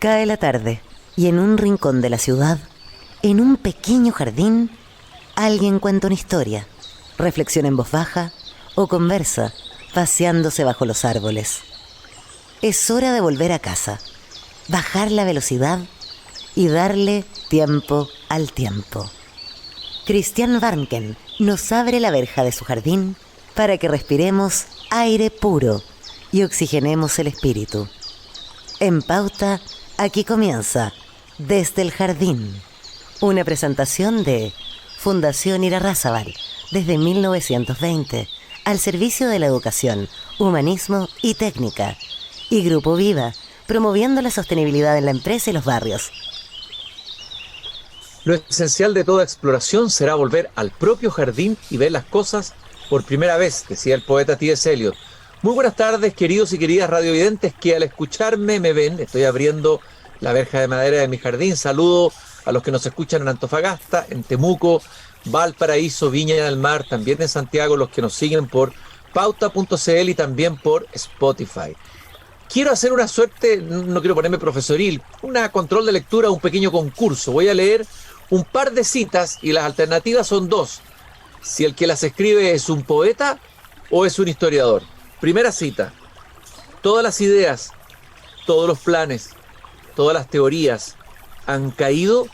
Cae la tarde y en un rincón de la ciudad, en un pequeño jardín, alguien cuenta una historia, reflexiona en voz baja o conversa, paseándose bajo los árboles. Es hora de volver a casa, bajar la velocidad y darle tiempo al tiempo. Christian Warnken nos abre la verja de su jardín para que respiremos aire puro y oxigenemos el espíritu. En Pauta, aquí comienza Desde el Jardín, una presentación de Fundación Irarrázaval, desde 1920, al servicio de la educación, humanismo y técnica, y Grupo Viva, promoviendo la sostenibilidad en la empresa y los barrios. Lo esencial de toda exploración será volver al propio jardín y ver las cosas por primera vez, decía el poeta T.S. Eliot. Muy buenas tardes, queridos y queridas radiovidentes que al escucharme me ven. Estoy abriendo la verja de madera de mi jardín. Saludo a los que nos escuchan en Antofagasta, en Temuco, Valparaíso, Viña del Mar, también en Santiago, los que nos siguen por pauta.cl y también por Spotify. Quiero hacer una suerte, no quiero ponerme profesoril, una control de lectura, un pequeño concurso. Voy a leer un par de citas y las alternativas son dos. Si el que las escribe es un poeta o es un historiador. Primera cita: todas las ideas, todos los planes, todas las teorías han caído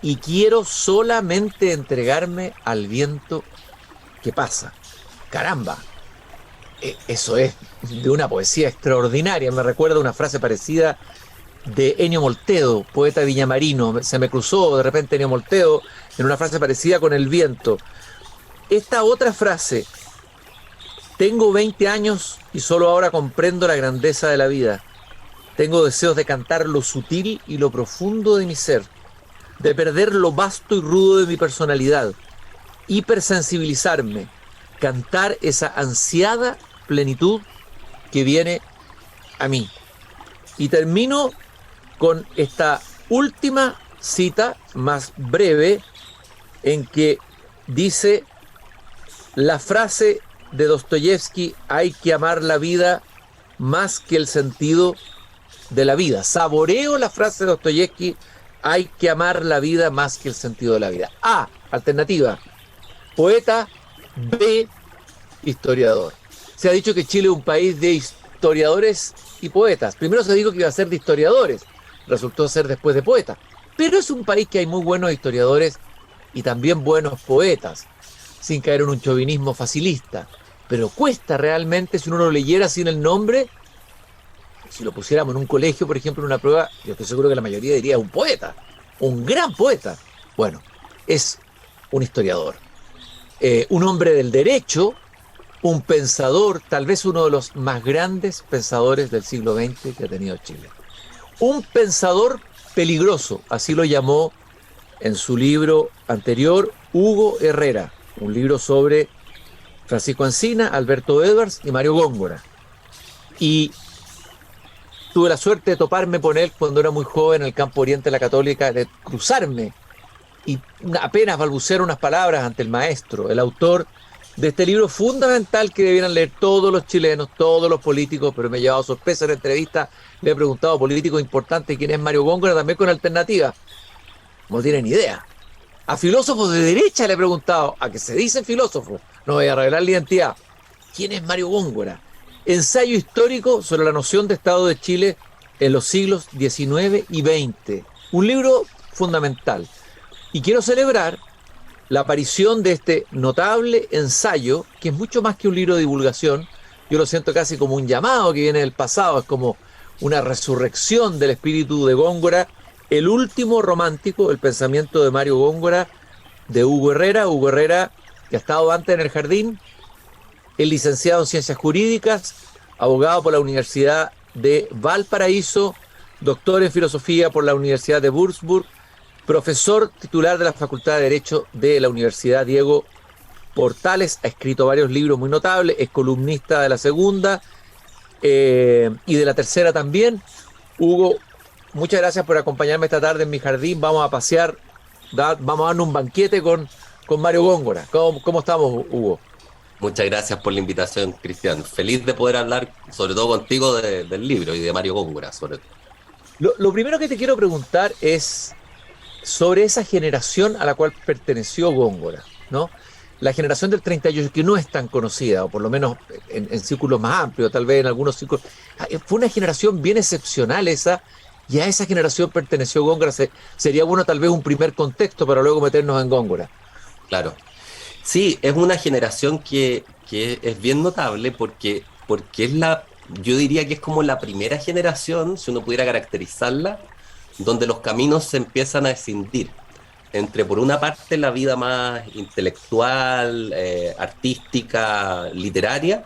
y quiero solamente entregarme al viento que pasa. Caramba, eso es de una poesía extraordinaria. Me recuerda una frase parecida de Ennio Moltedo, poeta villamarino. Se me cruzó de repente Ennio Moltedo en una frase parecida con el viento. Esta otra frase: tengo 20 años y solo ahora comprendo la grandeza de la vida. Tengo deseos de cantar lo sutil y lo profundo de mi ser, de perder lo vasto y rudo de mi personalidad, hipersensibilizarme, cantar esa ansiada plenitud que viene a mí. Y termino con esta última cita, más breve, en que dice la frase de Dostoyevsky: hay que amar la vida más que el sentido de la vida. Saboreo la frase de Dostoyevsky: hay que amar la vida más que el sentido de la vida. A, alternativa, poeta. B, historiador. Se ha dicho que Chile es un país de historiadores y poetas. Primero se dijo que iba a ser de historiadores, resultó ser después de poetas. Pero es un país que hay muy buenos historiadores y también buenos poetas, sin caer en un chauvinismo facilista. Pero cuesta realmente, si uno lo leyera sin el nombre, si lo pusiéramos en un colegio, por ejemplo, en una prueba, yo estoy seguro que la mayoría diría un poeta, un gran poeta. Bueno, es un historiador, un hombre del derecho, un pensador, tal vez uno de los más grandes pensadores del siglo XX que ha tenido Chile. Un pensador peligroso, así lo llamó en su libro anterior Hugo Herrera, un libro sobre Francisco Encina, Alberto Edwards y Mario Góngora. Y tuve la suerte de toparme con él cuando era muy joven en el Campo Oriente de la Católica, de cruzarme y apenas balbucear unas palabras ante el maestro, el autor de este libro fundamental que debieran leer todos los chilenos, todos los políticos. Pero me he llevado sorpresa en la entrevista, le he preguntado a políticos importantes quién es Mario Góngora, también con alternativa. No tienen idea. A filósofos de derecha le he preguntado, a que se dicen filósofos, no voy a revelar la identidad, ¿quién es Mario Góngora? Ensayo histórico sobre la noción de Estado de Chile en los siglos XIX y XX. Un libro fundamental. Y quiero celebrar la aparición de este notable ensayo, que es mucho más que un libro de divulgación. Yo lo siento casi como un llamado que viene del pasado, es como una resurrección del espíritu de Góngora, El último romántico, el pensamiento de Mario Góngora, de Hugo Herrera, que ha estado antes en el jardín, es licenciado en Ciencias Jurídicas, abogado por la Universidad de Valparaíso, doctor en Filosofía por la Universidad de Würzburg, profesor titular de la Facultad de Derecho de la Universidad Diego Portales, ha escrito varios libros muy notables, es columnista de La Segunda y de La Tercera también. Hugo, muchas gracias por acompañarme esta tarde en mi jardín. Vamos a pasear, vamos a darnos un banquete con Mario Góngora. ¿Cómo estamos, Hugo? Muchas gracias por la invitación, Cristian. Feliz de poder hablar, sobre todo contigo, del libro y de Mario Góngora, sobre todo. Lo primero que te quiero preguntar es sobre esa generación a la cual perteneció Góngora, ¿no? La generación del 38, que no es tan conocida, o por lo menos en círculos más amplios, tal vez en algunos círculos. Fue una generación bien excepcional esa, y a esa generación perteneció Góngora. Sería bueno tal vez un primer contexto para luego meternos en Góngora. Claro. Sí, es una generación que es bien notable porque es yo diría que es como la primera generación, si uno pudiera caracterizarla, donde los caminos se empiezan a escindir entre, por una parte, la vida más intelectual, artística, literaria,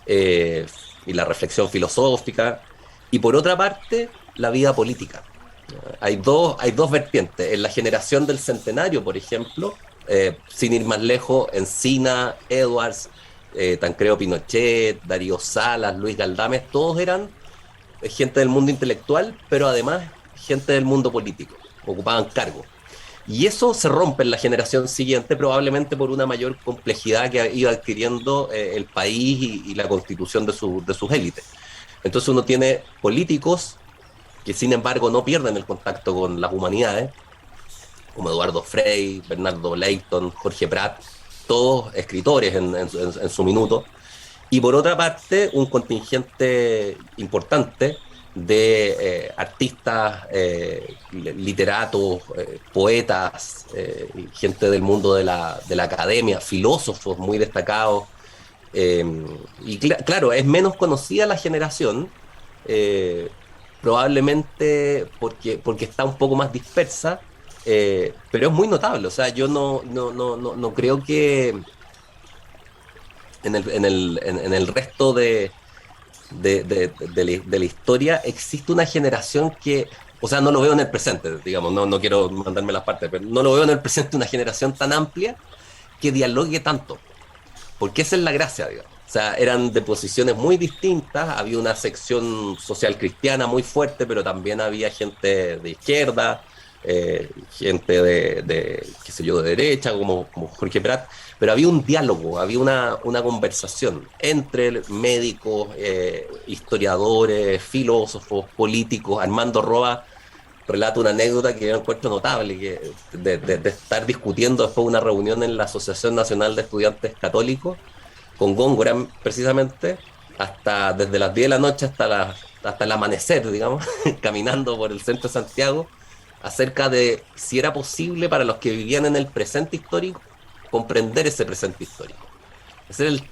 eh, y la reflexión filosófica, y por otra parte, la vida política. Hay dos vertientes. En la generación del centenario, por ejemplo, sin ir más lejos, Encina, Edwards, Tancredo Pinochet, Darío Salas, Luis Galdames, todos eran gente del mundo intelectual, pero además gente del mundo político, ocupaban cargos. Y eso se rompe en la generación siguiente, probablemente por una mayor complejidad que iba adquiriendo el país y la constitución de sus élites. Entonces uno tiene políticos que sin embargo no pierden el contacto con las humanidades, como Eduardo Frei, Bernardo Leighton, Jorge Prat, todos escritores en su minuto. Y por otra parte, un contingente importante de artistas, literatos, poetas, gente del mundo de la academia, filósofos muy destacados. Claro, es menos conocida la generación, probablemente porque está un poco más dispersa, pero es muy notable. O sea, yo no creo que en el resto de la historia existe una generación que, o sea, no lo veo en el presente, digamos, no quiero mandarme las partes, pero no lo veo en el presente una generación tan amplia que dialogue tanto, porque esa es la gracia, digamos. O sea, eran de posiciones muy distintas, había una sección social cristiana muy fuerte, pero también había gente de izquierda, gente qué sé yo, de derecha, como Jorge Prat, pero había un diálogo, había una conversación entre médicos, historiadores, filósofos, políticos. Armando Roa relata una anécdota que yo encuentro notable, que de estar discutiendo después de una reunión en la Asociación Nacional de Estudiantes Católicos, con Góngora precisamente, desde las 10 de la noche hasta el amanecer, digamos, caminando por el centro de Santiago, acerca de si era posible para los que vivían en el presente histórico comprender ese presente histórico. Ese era el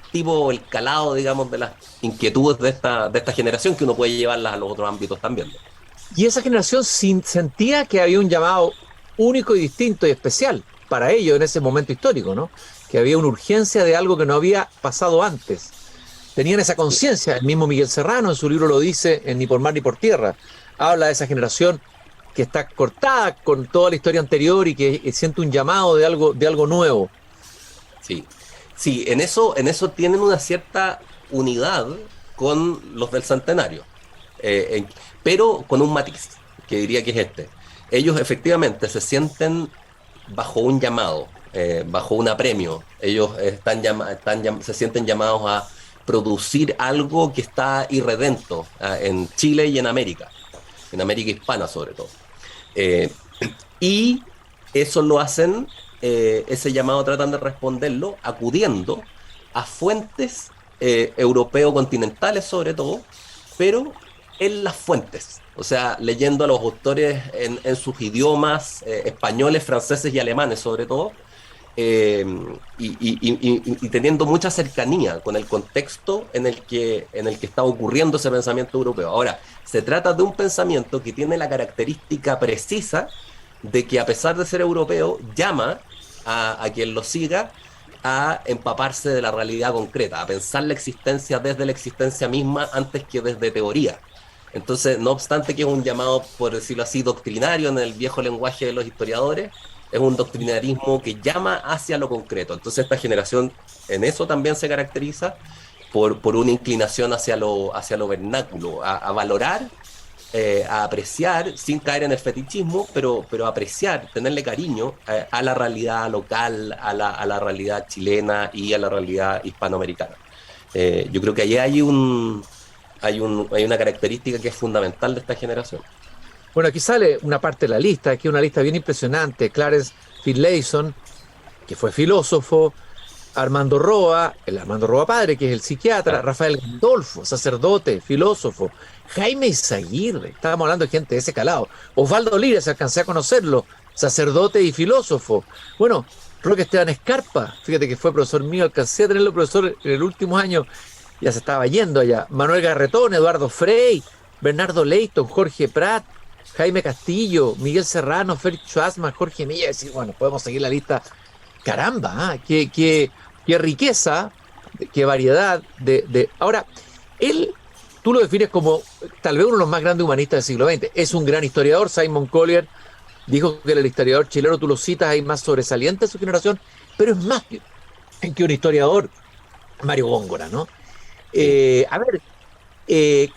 calado, digamos, de las inquietudes de esta generación, que uno puede llevarlas a los otros ámbitos también. Y esa generación sentía que había un llamado único y distinto y especial para ellos en ese momento histórico, ¿no? Que había una urgencia de algo que no había pasado antes. Tenían esa conciencia. El mismo Miguel Serrano en su libro lo dice en Ni por mar ni por tierra. Habla de esa generación que está cortada con toda la historia anterior y que siente un llamado de algo nuevo. Sí, en eso tienen una cierta unidad con los del centenario, pero con un matiz, que diría que es este. Ellos efectivamente se sienten bajo un llamado, bajo un apremio. Ellos se sienten llamados a producir algo que está irredento en Chile y en América hispana sobre todo. Y eso lo hacen, ese llamado tratan de responderlo acudiendo a fuentes europeo-continentales sobre todo, pero en las fuentes, o sea, leyendo a los autores en sus idiomas, españoles, franceses y alemanes sobre todo, y teniendo mucha cercanía con el contexto en el que está ocurriendo ese pensamiento europeo. Ahora, se trata de un pensamiento que tiene la característica precisa de que, a pesar de ser europeo, llama a quien lo siga a empaparse de la realidad concreta, a pensar la existencia desde la existencia misma antes que desde teoría. Entonces, no obstante que es un llamado, por decirlo así, doctrinario en el viejo lenguaje de los historiadores, es un doctrinarismo que llama hacia lo concreto. Entonces esta generación en eso también se caracteriza por una inclinación hacia lo vernáculo, a valorar, a apreciar, sin caer en el fetichismo, pero apreciar, tenerle cariño a la realidad local, a la realidad chilena y a la realidad hispanoamericana. Yo creo que allí hay una característica que es fundamental de esta generación. Bueno, aquí sale una parte de la lista, aquí una lista bien impresionante. Clarence Finlayson, que fue filósofo, Armando Roa, el Armando Roa padre, que es el psiquiatra, Claro. Rafael Gandolfo, sacerdote, filósofo, Jaime Izaguirre, estábamos hablando de gente de ese calado, Osvaldo Lira, se alcancé a conocerlo, sacerdote y filósofo. Bueno, Roque Esteban Escarpa, fíjate que fue profesor mío, alcancé a tenerlo profesor en el último año, ya se estaba yendo allá. Manuel Garretón, Eduardo Frei, Bernardo Leighton, Jorge Prat, Jaime Castillo, Miguel Serrano, Félix Schwarzman, Jorge Milla, decir, bueno, podemos seguir la lista. Caramba, ¿ah? Qué riqueza, qué variedad de... Ahora, él, tú lo defines como tal vez uno de los más grandes humanistas del siglo XX. Es un gran historiador. Simon Collier dijo que el historiador chileno, tú lo citas, hay más sobresaliente de su generación, pero es más que un historiador, Mario Góngora, ¿no? Sí. A ver, eh,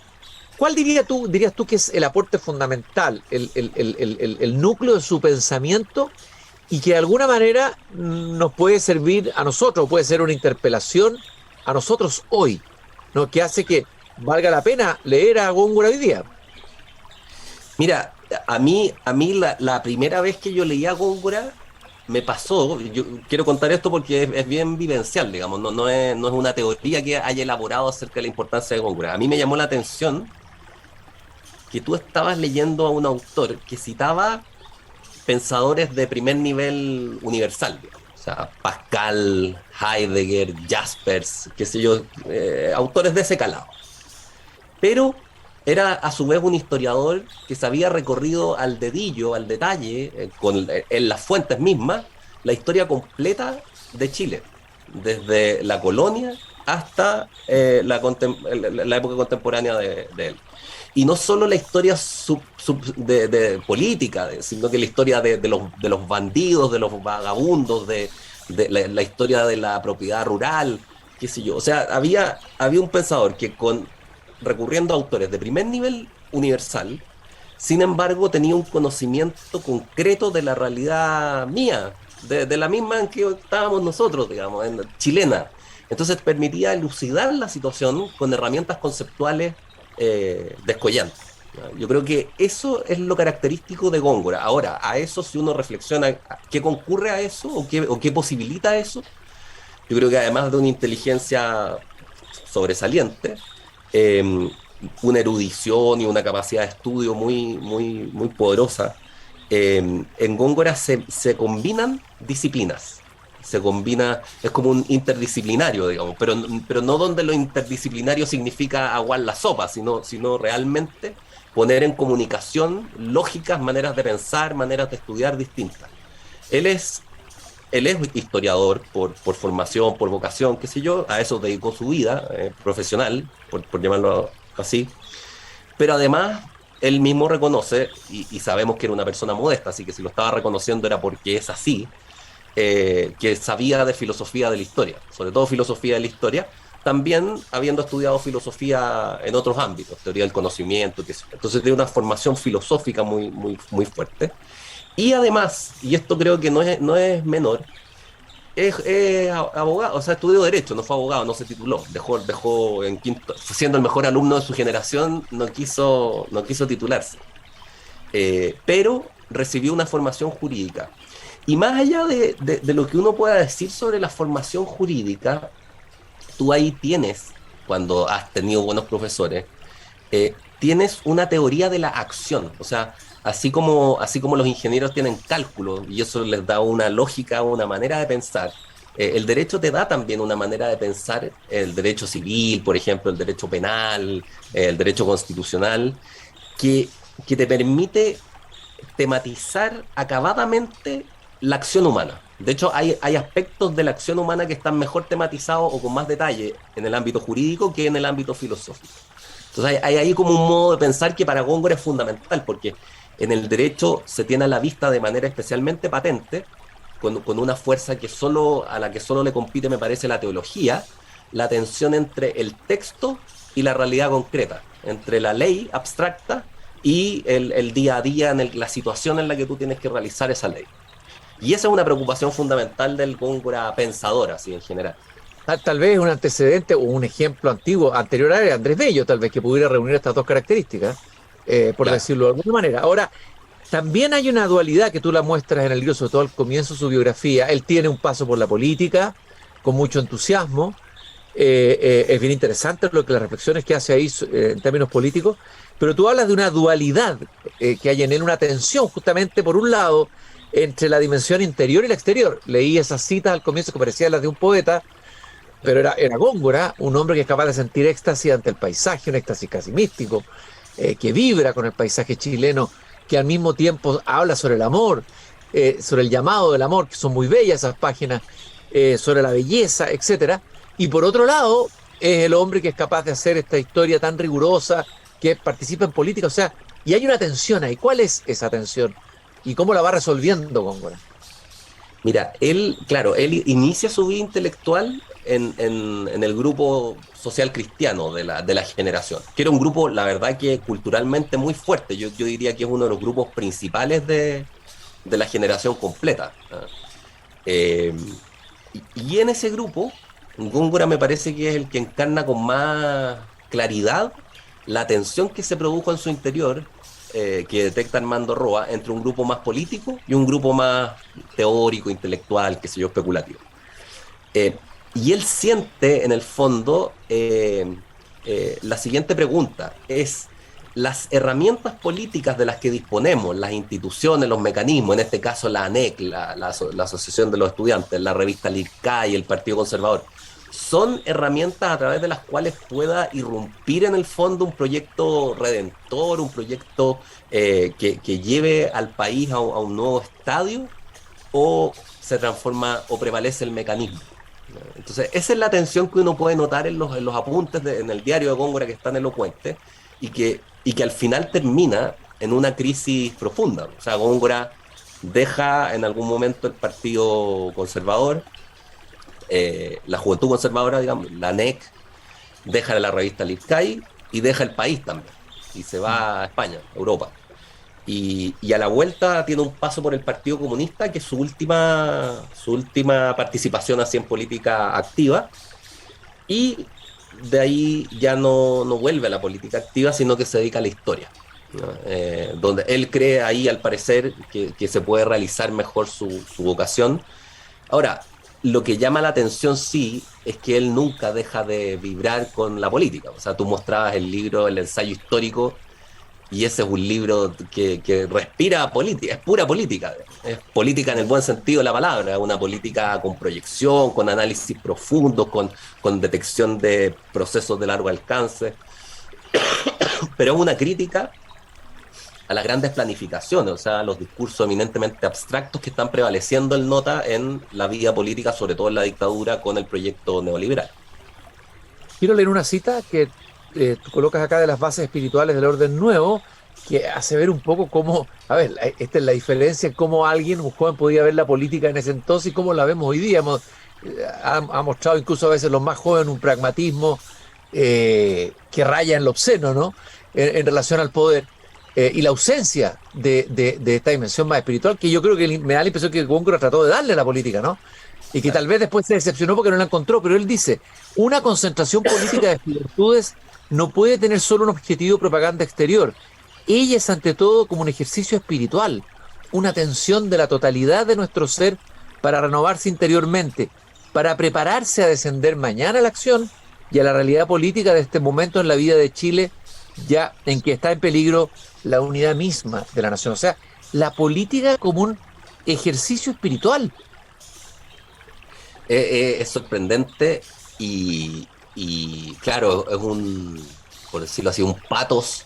¿cuál dirías tú que es el aporte fundamental, el núcleo de su pensamiento y que de alguna manera nos puede servir a nosotros, puede ser una interpelación a nosotros hoy, ¿no? Que hace que valga la pena leer a Góngora hoy día? Mira, a mí la primera vez que yo leí a Góngora me pasó, yo quiero contar esto porque es bien vivencial, digamos, no es una teoría que haya elaborado acerca de la importancia de Góngora. A mí me llamó la atención que tú estabas leyendo a un autor que citaba pensadores de primer nivel universal, digamos. O sea, Pascal, Heidegger, Jaspers, qué sé yo, autores de ese calado. Pero era a su vez un historiador que se había recorrido al dedillo, al detalle, en las fuentes mismas, la historia completa de Chile, desde la colonia hasta la época contemporánea de él. Y no solo la historia de política, sino que la historia de los bandidos, de los vagabundos, de la historia de la propiedad rural, qué sé yo. O sea, había un pensador que recurriendo a autores de primer nivel universal, sin embargo tenía un conocimiento concreto de la realidad mía, de la misma en que estábamos nosotros, digamos, chilena. Entonces permitía elucidar la situación con herramientas conceptuales descollantes. Yo creo que eso es lo característico de Góngora. Ahora, a eso si uno reflexiona, ¿qué concurre a eso o qué posibilita eso? Yo creo que además de una inteligencia sobresaliente, eh, una erudición y una capacidad de estudio muy poderosa, en Góngora se combinan disciplinas. Se combina, es como un interdisciplinario, digamos, pero no donde lo interdisciplinario significa aguar la sopa, sino realmente poner en comunicación lógicas, maneras de pensar, maneras de estudiar distintas. Él es, él es historiador por formación, por vocación, qué sé yo, a eso dedicó su vida profesional, por llamarlo así, pero además él mismo reconoce, y sabemos que era una persona modesta, así que si lo estaba reconociendo era porque es así, que sabía de filosofía de la historia, sobre todo filosofía de la historia, también habiendo estudiado filosofía en otros ámbitos, teoría del conocimiento, entonces tiene una formación filosófica muy fuerte. Y además, y esto creo que no es menor, es abogado, o sea, estudió Derecho, no fue abogado, no se tituló, dejó en quinto, siendo el mejor alumno de su generación, no quiso titularse. Pero recibió una formación jurídica. Y más allá de lo que uno pueda decir sobre la formación jurídica, tú ahí tienes, cuando has tenido buenos profesores, tienes una teoría de la acción. O sea, así como los ingenieros tienen cálculo y eso les da una lógica, una manera de pensar, el derecho te da también una manera de pensar, el derecho civil, por ejemplo, el derecho penal, el derecho constitucional, que te permite tematizar acabadamente la acción humana. De hecho, hay aspectos de la acción humana que están mejor tematizados o con más detalle en el ámbito jurídico que en el ámbito filosófico. Entonces hay ahí como un modo de pensar que para Góngora es fundamental, porque en el derecho se tiene a la vista de manera especialmente patente, con una fuerza a la que solo le compite, me parece, la teología, la tensión entre el texto y la realidad concreta, entre la ley abstracta y el día a día, la situación en la que tú tienes que realizar esa ley. Y esa es una preocupación fundamental del Góngora pensador, así en general. Tal vez un antecedente o un ejemplo antiguo, anterior a Andrés Bello, tal vez que pudiera reunir estas dos características. por Claro. decirlo de alguna manera. Ahora, también hay una dualidad que tú la muestras en el libro, sobre todo al comienzo de su biografía. Él tiene un paso por la política con mucho entusiasmo. Es bien interesante las reflexiones que hace ahí en términos políticos, pero tú hablas de una dualidad que hay en él, una tensión justamente por un lado entre la dimensión interior y la exterior. Leí esas citas al comienzo que parecían las de un poeta, pero era Góngora, un hombre que es capaz de sentir éxtasis ante el paisaje, un éxtasis casi místico, que vibra con el paisaje chileno, que al mismo tiempo habla sobre el amor, sobre el llamado del amor, que son muy bellas esas páginas, sobre la belleza, etcétera. Y por otro lado, es el hombre que es capaz de hacer esta historia tan rigurosa, que participa en política, o sea, y hay una tensión ahí. ¿Cuál es esa tensión? ¿Y cómo la va resolviendo Góngora? Mira, claro, él inicia su vida intelectual en el grupo social cristiano de la generación, que era un grupo, la verdad, que culturalmente muy fuerte. Yo diría que es uno de los grupos principales de la generación completa. Eh, y en ese grupo, Góngora me parece que es el que encarna con más claridad la tensión que se produjo en su interior, que detecta Armando Roa, entre un grupo más político y un grupo más teórico, intelectual, qué sé yo, especulativo. Eh, y él siente, en el fondo, la siguiente pregunta es: las herramientas políticas de las que disponemos, las instituciones, los mecanismos, en este caso la ANEC, la Asociación de los Estudiantes, la revista LICA y el Partido Conservador, son herramientas a través de las cuales pueda irrumpir en el fondo un proyecto redentor, un proyecto que lleve al país a un nuevo estadio, o se transforma o prevalece el mecanismo. Entonces, esa es la tensión que uno puede notar en los apuntes, en el diario de Góngora, que es tan elocuente, y que al final termina en una crisis profunda. O sea, Góngora deja en algún momento el Partido Conservador, la Juventud Conservadora, digamos, la ANEC, deja la revista Lizcay y deja el país también. Y se va a España, a Europa. Y a la vuelta tiene un paso por el Partido Comunista, que es su última participación así en política activa. Y de ahí ya no vuelve a la política activa, sino que se dedica a la historia, ¿no? Donde él cree ahí, al parecer, que se puede realizar mejor su vocación. Ahora, lo que llama la atención sí es que él nunca deja de vibrar con la política. O sea, tú mostrabas el libro, el ensayo histórico, y ese es un libro que respira política, es pura política. Es política en el buen sentido de la palabra, una política con proyección, con análisis profundo, con detección de procesos de largo alcance. Pero es una crítica a las grandes planificaciones, o sea, a los discursos eminentemente abstractos que están prevaleciendo, él nota, en la vida política, sobre todo en la dictadura, con el proyecto neoliberal. Quiero leer una cita que tú colocas acá de las bases espirituales del orden nuevo, que hace ver un poco cómo, a ver, esta es la diferencia en cómo alguien, un joven, podía ver la política en ese entonces y cómo la vemos hoy día. Ha mostrado incluso a veces los más jóvenes un pragmatismo que raya en lo obsceno, ¿no? En relación al poder. Y la ausencia de esta dimensión más espiritual, que yo creo que me da la impresión que Góngora trató de darle a la política, ¿no? Y que tal vez después se decepcionó porque no la encontró, pero él dice: una concentración política de virtudes no puede tener solo un objetivo de propaganda exterior. Ella es ante todo como un ejercicio espiritual, una tensión de la totalidad de nuestro ser para renovarse interiormente, para prepararse a descender mañana a la acción y a la realidad política de este momento en la vida de Chile, ya en que está en peligro la unidad misma de la nación. O sea, la política como un ejercicio espiritual. Es sorprendente y claro, es por decirlo así, un patos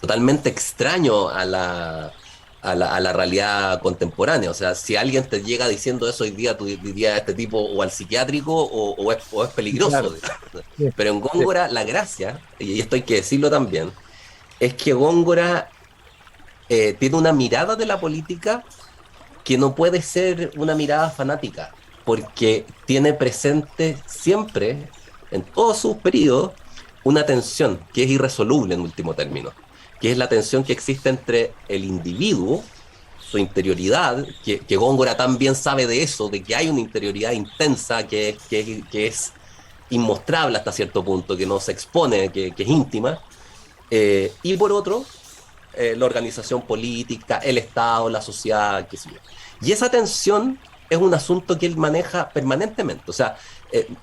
totalmente extraño a la realidad contemporánea. O sea, si alguien te llega diciendo eso hoy día, tú dirías: este tipo o al psiquiátrico o es peligroso. Claro. Sí, Pero en sí. Góngora la gracia, y esto hay que decirlo también, es que Góngora tiene una mirada de la política que no puede ser una mirada fanática, porque tiene presente siempre, en todos sus periodos, una tensión que es irresoluble en último término, que es la tensión que existe entre el individuo, su interioridad, que Góngora también sabe de eso, de que hay una interioridad intensa que es inmostrable hasta cierto punto, que no se expone, que es íntima, y por otro, la organización política, el Estado, la sociedad, qué sé yo. Y esa tensión es un asunto que él maneja permanentemente. O sea,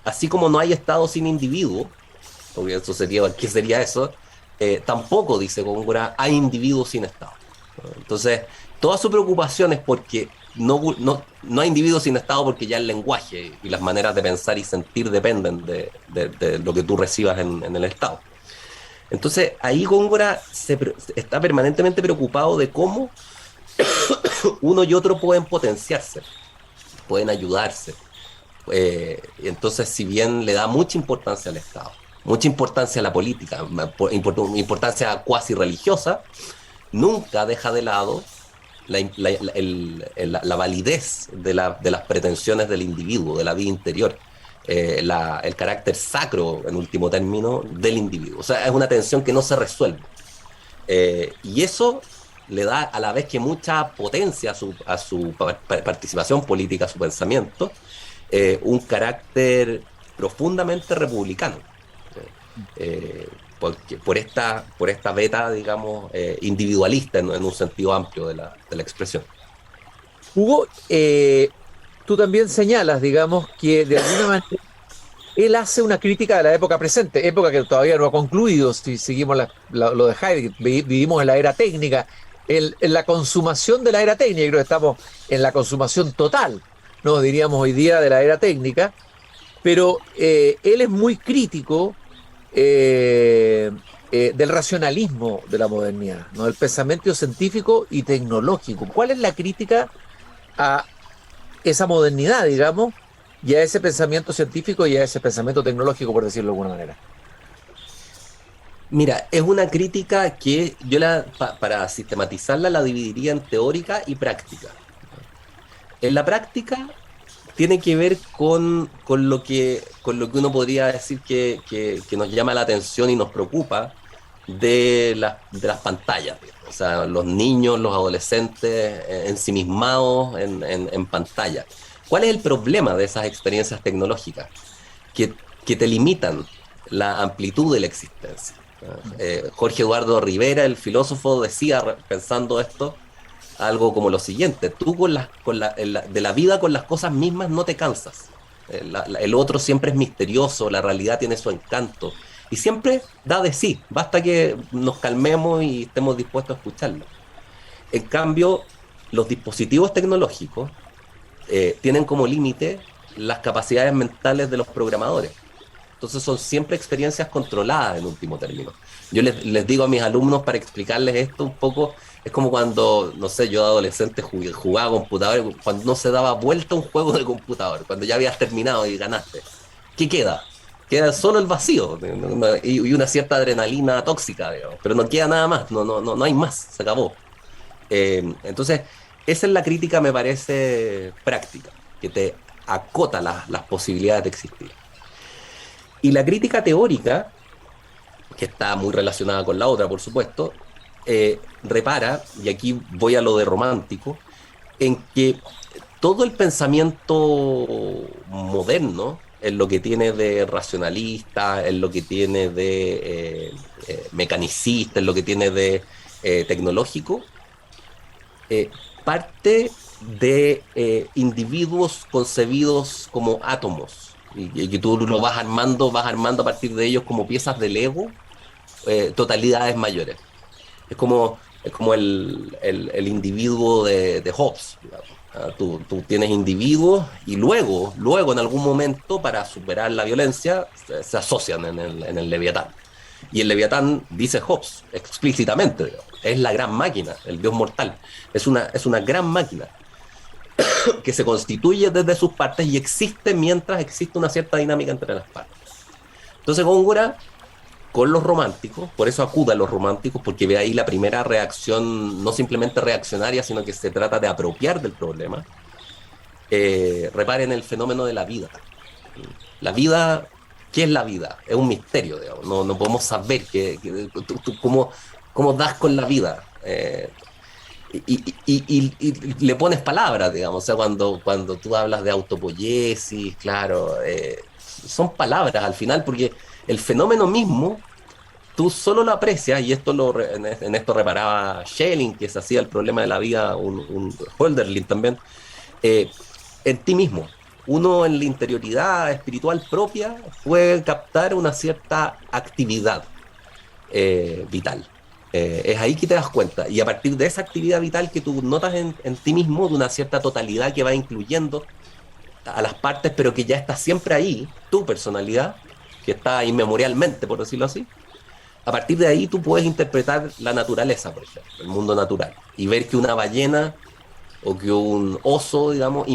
así como no hay Estado sin individuo, porque eso sería, ¿qué sería eso? Tampoco, dice Góngora, hay individuos sin Estado. Entonces, toda su preocupación es porque no hay individuos sin Estado, porque ya el lenguaje y las maneras de pensar y sentir dependen de lo que tú recibas en el Estado. Entonces, ahí Góngora está permanentemente preocupado de cómo uno y otro pueden potenciarse, pueden ayudarse. Entonces, si bien le da mucha importancia al Estado, mucha importancia a la política, importancia cuasi religiosa, nunca deja de lado la validez de las pretensiones del individuo, de la vida interior, el carácter sacro, en último término, del individuo. O sea, es una tensión que no se resuelve. Y eso le da a la vez que mucha potencia a su participación política, a su pensamiento, un carácter profundamente republicano. Por esta beta, digamos, individualista en un sentido amplio de la expresión. Hugo, tú también señalas, digamos, que de alguna manera él hace una crítica de la época presente, época que todavía no ha concluido, si seguimos lo de Heidegger, vivimos en la era técnica, en la consumación de la era técnica, creo que estamos en la consumación total, ¿no? Diríamos hoy día de la era técnica, pero él es muy crítico del racionalismo de la modernidad, ¿no? Del pensamiento científico y tecnológico. ¿Cuál es la crítica a esa modernidad, digamos, y a ese pensamiento científico y a ese pensamiento tecnológico, por decirlo de alguna manera? Mira, es una crítica que yo para sistematizarla la dividiría en teórica y práctica. En la práctica tiene que ver con lo que uno podría decir que nos llama la atención y nos preocupa de las pantallas. O sea, los niños, los adolescentes ensimismados en pantalla. ¿Cuál es el problema de esas experiencias tecnológicas? Que te limitan la amplitud de la existencia. Jorge Eduardo Rivera, el filósofo, decía, pensando esto, algo como lo siguiente: tú de la vida con las cosas mismas no te cansas. El otro siempre es misterioso, la realidad tiene su encanto y siempre da de sí, basta que nos calmemos y estemos dispuestos a escucharlo. En cambio, los dispositivos tecnológicos tienen como límite las capacidades mentales de los programadores. Entonces son siempre experiencias controladas en último término. Yo les digo a mis alumnos, para explicarles esto un poco, es como cuando, no sé, yo de adolescente jugaba computador, cuando no se daba vuelta un juego de computador, cuando ya habías terminado y ganaste. ¿Qué queda? Queda solo el vacío y una cierta adrenalina tóxica, digamos, pero no queda nada más, no hay más, se acabó. Entonces, esa es la crítica, me parece, práctica, que te acota las posibilidades de existir. Y la crítica teórica, que está muy relacionada con la otra, por supuesto, repara, y aquí voy a lo de romántico, en que todo el pensamiento moderno, en lo que tiene de racionalista, en lo que tiene de mecanicista, en lo que tiene de tecnológico, parte de individuos concebidos como átomos, y que tú lo vas armando a partir de ellos como piezas de Lego, totalidades mayores. Es como el individuo de Hobbes, digamos. Tú tienes individuos y luego en algún momento, para superar la violencia, se asocian en el Leviatán. Y el Leviatán, dice Hobbes explícitamente, digamos, es la gran máquina, el dios mortal. Es una gran máquina que se constituye desde sus partes y existe mientras existe una cierta dinámica entre las partes. Entonces Góngora, con los románticos, por eso acude a los románticos, porque ve ahí la primera reacción, no simplemente reaccionaria, sino que se trata de apropiar del problema. Reparen el fenómeno de la vida. La vida, ¿qué es la vida? Es un misterio, digamos. No podemos saber cómo das con la vida. Y le pones palabras, digamos. O sea, cuando tú hablas de autopoiesis, claro, son palabras al final, porque el fenómeno mismo tú solo lo aprecias, y en esto reparaba Schelling, que se hacía el problema de la vida, un Hölderlin también, eh, en ti mismo. Uno en la interioridad espiritual propia puede captar una cierta actividad vital. Es ahí que te das cuenta. Y a partir de esa actividad vital que tú notas en ti mismo, de una cierta totalidad que va incluyendo a las partes, pero que ya está siempre ahí, tu personalidad, que está inmemorialmente, por decirlo así, a partir de ahí tú puedes interpretar la naturaleza, por ejemplo, el mundo natural, y ver que una ballena o que un oso, digamos,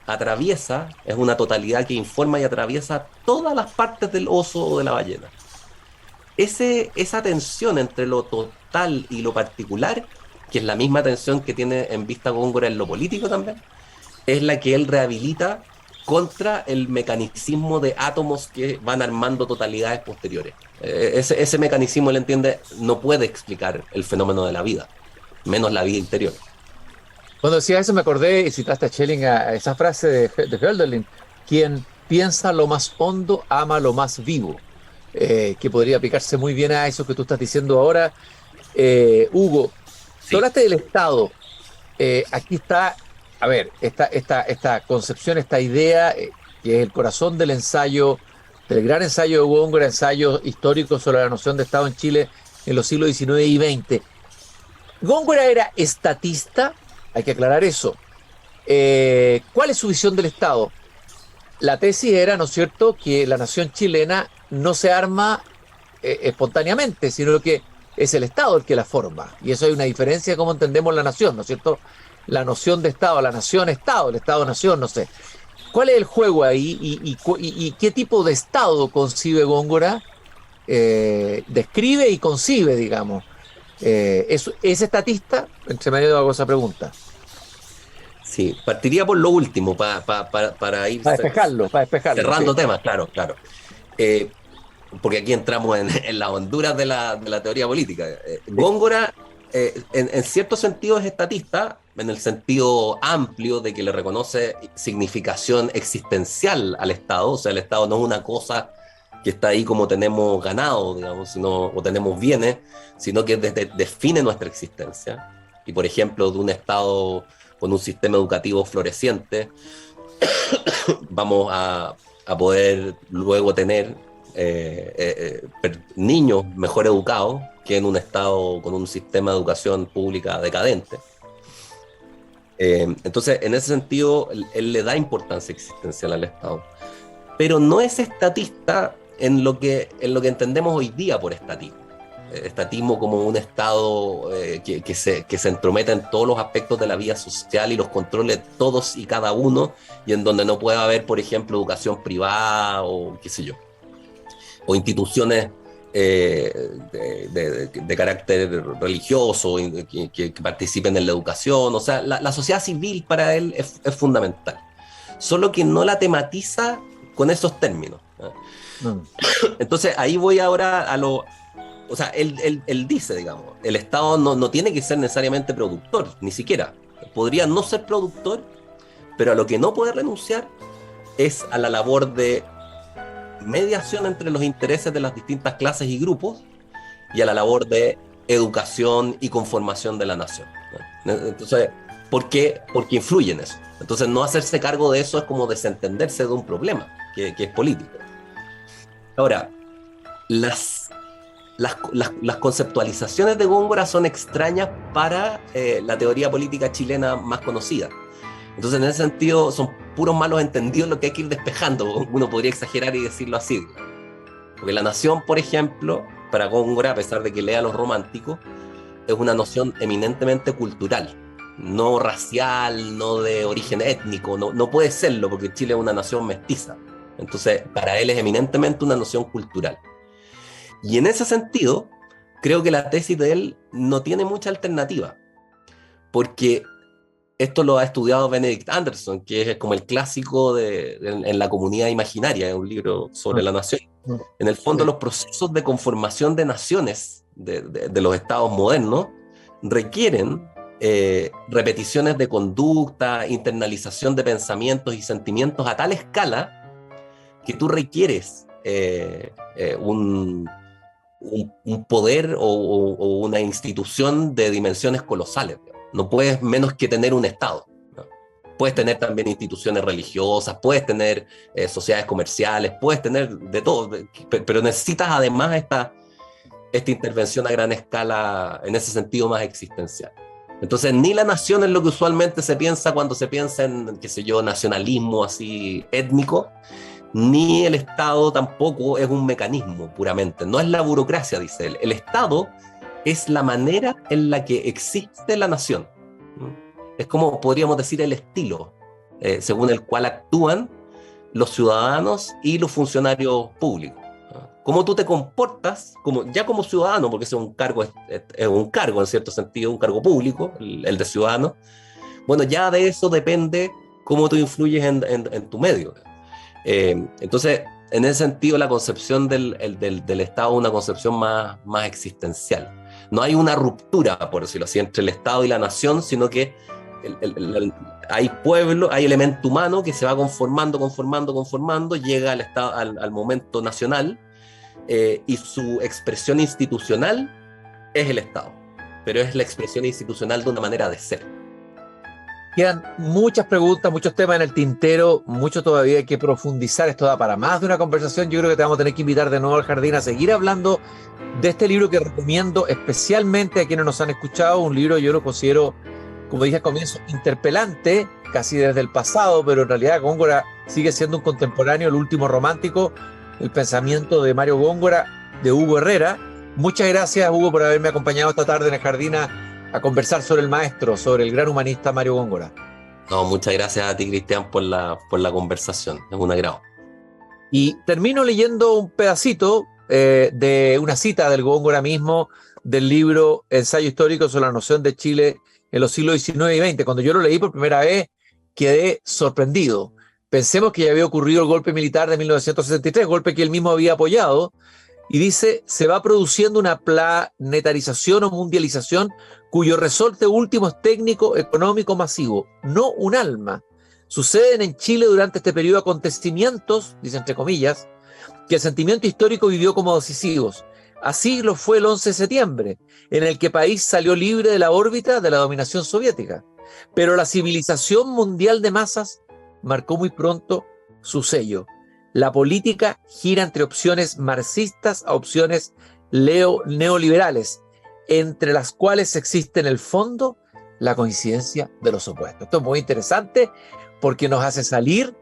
atraviesa, es una totalidad que informa y atraviesa todas las partes del oso o de la ballena. Esa tensión entre lo total y lo particular, que es la misma tensión que tiene en vista Góngora en lo político también, es la que él rehabilita contra el mecanicismo de átomos que van armando totalidades posteriores. Ese mecanismo, él entiende, no puede explicar el fenómeno de la vida, menos la vida interior. Cuando decía eso me acordé, y citaste a Schelling, a esa frase de Hölderlin: quien piensa lo más hondo ama lo más vivo, que podría aplicarse muy bien a eso que tú estás diciendo ahora. Hugo, tú Sí. hablaste del Estado. Aquí está, a ver, esta concepción, esta idea, que es el corazón del ensayo, del gran ensayo de Góngora, ensayo histórico sobre la noción de Estado en Chile en los siglos XIX y XX. Góngora era estatista, hay que aclarar eso. ¿Cuál es su visión del Estado? La tesis era, ¿no es cierto?, que la nación chilena no se arma espontáneamente, sino que es el Estado el que la forma. Y eso hay una diferencia de cómo entendemos la nación, ¿no es cierto? La noción de Estado, la nación-Estado, el Estado-nación, no sé. ¿Cuál es el juego ahí y qué tipo de Estado concibe Góngora? Describe y concibe, digamos. ¿Es estatista? Entre medio hago esa pregunta. Sí, partiría por lo último, para ir Para despejarlo, cerrando sí. temas, claro, claro. Eh, Porque aquí entramos en las honduras de la teoría política. Góngora, en cierto sentido, es estatista, en el sentido amplio de que le reconoce significación existencial al Estado. O sea, el Estado no es una cosa que está ahí como tenemos ganado, digamos, o tenemos bienes, sino que define nuestra existencia. Y, por ejemplo, de un Estado con un sistema educativo floreciente, vamos a poder luego tener niños mejor educados que en un Estado con un sistema de educación pública decadente. Entonces, en ese sentido, él le da importancia existencial al Estado, pero no es estatista en lo que entendemos hoy día por estatismo. Estatismo como un Estado que se entrometa en todos los aspectos de la vida social y los controle todos y cada uno, y en donde no pueda haber, por ejemplo, educación privada o qué sé yo, o instituciones de carácter religioso que participen en la educación. O sea, la sociedad civil para él es fundamental, solo que no la tematiza con esos términos. Entonces ahí voy ahora a lo... O sea, él dice, digamos, el Estado no tiene que ser necesariamente productor, ni siquiera. Podría no ser productor, pero a lo que no puede renunciar es a la labor de mediación entre los intereses de las distintas clases y grupos y a la labor de educación y conformación de la nación, ¿no? Entonces, ¿por qué? Porque influye en eso. Entonces, no hacerse cargo de eso es como desentenderse de un problema que es político. Ahora, las conceptualizaciones de Góngora son extrañas para la teoría política chilena más conocida. Entonces, en ese sentido, son puros malos entendidos lo que hay que ir despejando. Uno podría exagerar y decirlo así. Porque la nación, por ejemplo, para Góngora, a pesar de que lea a los románticos, es una noción eminentemente cultural, no racial, no de origen étnico. No puede serlo, porque Chile es una nación mestiza. Entonces, para él es eminentemente una noción cultural. Y en ese sentido, creo que la tesis de él no tiene mucha alternativa, porque esto lo ha estudiado Benedict Anderson, que es como el clásico en la comunidad imaginaria, es un libro sobre la nación. En el fondo, los procesos de conformación de naciones de los estados modernos requieren repeticiones de conducta, internalización de pensamientos y sentimientos a tal escala que tú requieres un poder o una institución de dimensiones colosales. No puedes menos que tener un Estado, ¿no? Puedes tener también instituciones religiosas, puedes tener sociedades comerciales, puedes tener de todo, pero necesitas además esta intervención a gran escala, en ese sentido más existencial. Entonces, ni la nación es lo que usualmente se piensa cuando se piensa en, qué sé yo, nacionalismo así étnico, ni el Estado tampoco es un mecanismo puramente. No es la burocracia, dice él. El Estado es la manera en la que existe la nación. Es como, podríamos decir, el estilo, según el cual actúan los ciudadanos y los funcionarios públicos. Cómo tú te comportas como ciudadano, porque es un cargo en cierto sentido, un cargo público, el de ciudadano. Bueno, ya de eso depende cómo tú influyes en tu medio. Entonces, en ese sentido, la concepción del Estado es una concepción más existencial. No hay una ruptura, por decirlo así, entre el Estado y la nación, sino que hay pueblo, hay elemento humano que se va conformando, llega al Estado, al momento nacional, y su expresión institucional es el Estado, pero es la expresión institucional de una manera de ser. Quedan muchas preguntas, muchos temas en el tintero, mucho todavía hay que profundizar. Esto da para más de una conversación. Yo creo que te vamos a tener que invitar de nuevo al Jardín a seguir hablando de este libro que recomiendo especialmente a quienes nos han escuchado. Un libro yo lo considero, como dije al comienzo, interpelante, casi desde el pasado, pero en realidad Góngora sigue siendo un contemporáneo, el último romántico, el pensamiento de Mario Góngora, de Hugo Herrera. Muchas gracias, Hugo, por haberme acompañado esta tarde en el Jardín a conversar sobre el maestro, sobre el gran humanista Mario Góngora. No, muchas gracias a ti, Cristian, por la conversación. Es un agrado. Y termino leyendo un pedacito de una cita del Góngora mismo, del libro Ensayo Histórico sobre la noción de Chile en los siglos XIX y XX. Cuando yo lo leí por primera vez, quedé sorprendido. Pensemos que ya había ocurrido el golpe militar de 1963, golpe que él mismo había apoyado, y dice, se va produciendo una planetarización o mundialización cuyo resorte último es técnico, económico, masivo, no un alma. Suceden en Chile durante este periodo acontecimientos, dice entre comillas, que el sentimiento histórico vivió como decisivos. Así lo fue el 11 de septiembre, en el que el país salió libre de la órbita de la dominación soviética. Pero la civilización mundial de masas marcó muy pronto su sello. La política gira entre opciones marxistas a opciones neoliberales, entre las cuales existe en el fondo la coincidencia de los opuestos. Esto es muy interesante porque nos hace salir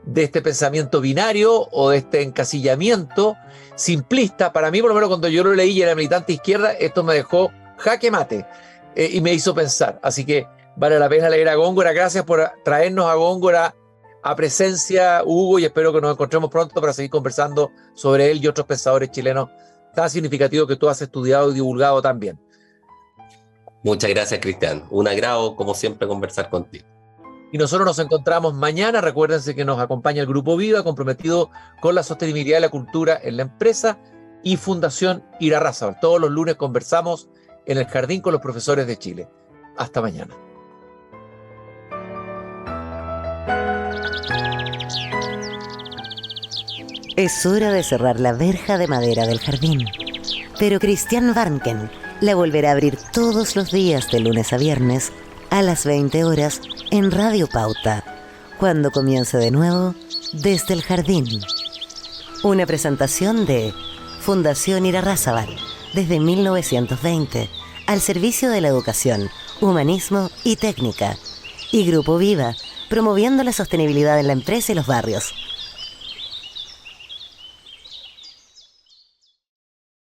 de este pensamiento binario o de este encasillamiento simplista. Para mí, por lo menos cuando yo lo leí y era militante izquierda, esto me dejó jaque mate y me hizo pensar. Así que vale la pena leer a Góngora. Gracias por traernos a Góngora a presencia, Hugo, y espero que nos encontremos pronto para seguir conversando sobre él y otros pensadores chilenos tan significativos que tú has estudiado y divulgado también. Muchas gracias, Cristian. Un agrado, como siempre, conversar contigo. Y nosotros nos encontramos mañana. Recuérdense que nos acompaña el Grupo Viva, comprometido con la sostenibilidad de la cultura en la empresa, y Fundación Irarrázaval. Todos los lunes conversamos en el Jardín con los profesores de Chile. Hasta mañana. Es hora de cerrar la verja de madera del jardín. Pero Christian Warnken la volverá a abrir todos los días de lunes a viernes a las 20 horas en Radio Pauta, cuando comience de nuevo Desde el Jardín. Una presentación de Fundación Irarrázaval, desde 1920, al servicio de la educación, humanismo y técnica. Y Grupo Viva, promoviendo la sostenibilidad en la empresa y los barrios.